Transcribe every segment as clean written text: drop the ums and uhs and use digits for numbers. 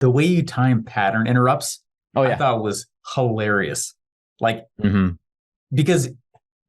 the way you time pattern interrupts, Oh I yeah. thought was hilarious. Like, Hmm. because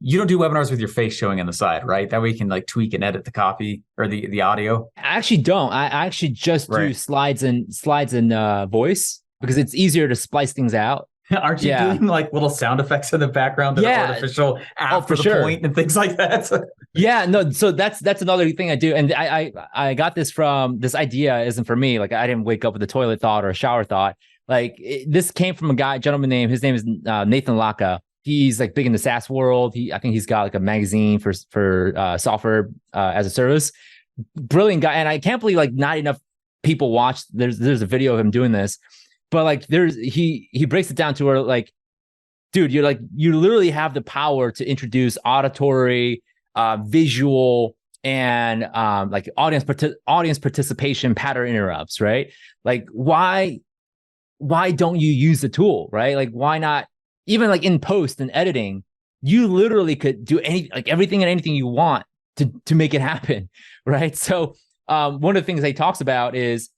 you don't do webinars with your face showing on the side, right? That way you can like tweak and edit the copy or the audio. I actually don't. I actually just do Right. slides and voice because it's easier to splice things out. Aren't you Yeah. doing like little sound effects in the background that are Yeah. artificial Oh, after for the sure. point and things like that? Yeah, no, so that's another thing I do. And I got this from this idea isn't for me. Like I didn't wake up with a toilet thought or a shower thought. Like this came from gentleman named, his name is Nathan Laka. He's like big in the SaaS world. I think he's got like a magazine for software as a service. Brilliant guy. And I can't believe like not enough people watch. There's a video of him doing this, but like he breaks it down to where like, dude, you literally have the power to introduce auditory, visual, and like audience participation pattern interrupts, right? Like why don't you use the tool, right? Like why not even like in post and editing, you literally could do everything and anything you want to make it happen, right? So one of the things he talks about is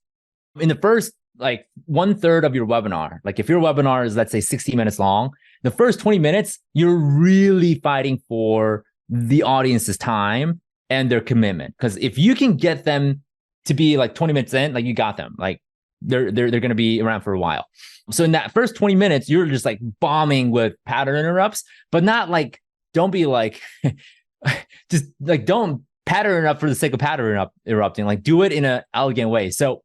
in the first like 1/3 of your webinar, like if your webinar is let's say 60 minutes long, the first 20 minutes, you're really fighting for the audience's time and their commitment. Because if you can get them to be like 20 minutes in, like you got them, like they're going to be around for a while. So in that first 20 minutes, you're just like bombing with pattern interrupts, but not like, don't be like, just like, don't pattern interrupt for the sake of pattern interrupting, like do it in an elegant way. So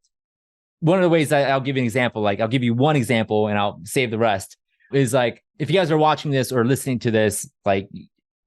one of the ways I'll give you an example, like I'll give you one example and I'll save the rest is like, if you guys are watching this or listening to this, like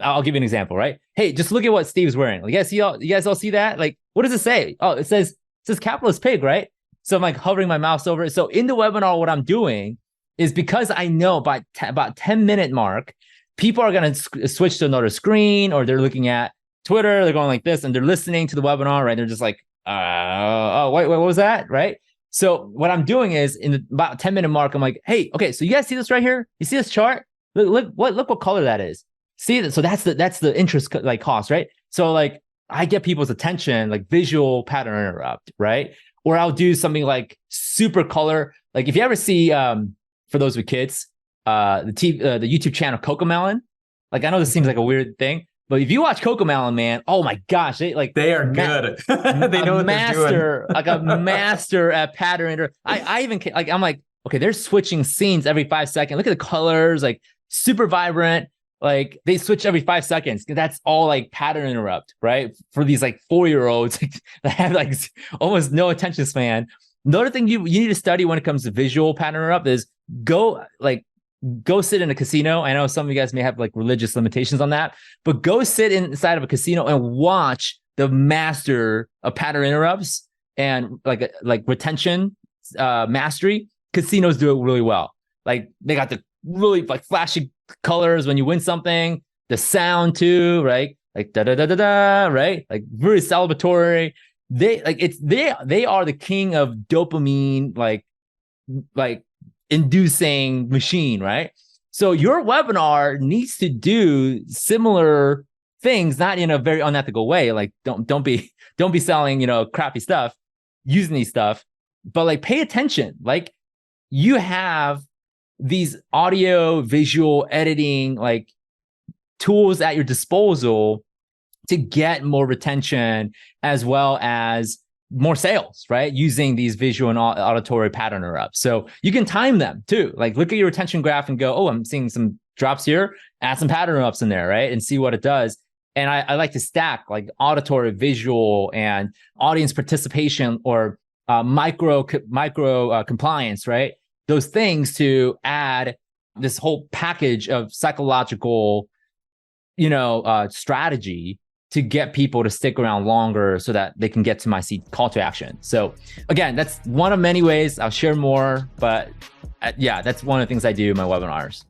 I'll give you an example, right? Hey, just look at what Steve's wearing. Like, you guys all see that? Like, what does it say? Oh, it says capitalist pig, right? So I'm like hovering my mouse over it. So in the webinar, what I'm doing is because I know by about 10-minute mark, people are going to switch to another screen or they're looking at Twitter, they're going like this and they're listening to the webinar, right? They're just like, oh, wait, what was that? Right? So what I'm doing is in about 10-minute mark, I'm like, hey, okay, so you guys see this right here? You see this chart? Look what color that is. See that? So that's the interest like cost, right? So like I get people's attention, like visual pattern interrupt, right? Or I'll do something like super color. Like if you ever see, for those with kids, the YouTube channel Cocomelon. Like I know this seems like a weird thing, but if you watch Cocomelon, man, oh my gosh, they are good. They know what they're doing. Like a master at pattern. I even like I'm like, okay, they're switching scenes every 5 seconds. Look at the colors, like super vibrant. Like they switch every 5 seconds. That's all like pattern interrupt, right? For these like 4-year-olds that have like almost no attention span. Another thing you need to study when it comes to visual pattern interrupt is go sit in a casino. I know some of you guys may have like religious limitations on that, but go sit inside of a casino and watch the master of pattern interrupts and like retention mastery. Casinos do it really well. Like they got the really like flashy colors when you win something, the sound too, right? Like da da da da da, right? Like very celebratory. They are the king of dopamine, like inducing machine, right? So your webinar needs to do similar things, not in a very unethical way. Like don't be selling, crappy stuff using these stuff, but like pay attention. Like you have these audio, visual editing, like tools at your disposal to get more retention as well as more sales, right? Using these visual and auditory pattern interrupts. So you can time them too. Like look at your retention graph and go, oh, I'm seeing some drops here, add some pattern interrupts in there, right? And see what it does. And I like to stack like auditory, visual, and audience participation or micro compliance, right? Those things to add this whole package of psychological, strategy to get people to stick around longer so that they can get to my call to action. So again, that's one of many ways. I'll share more, but yeah, that's one of the things I do in my webinars.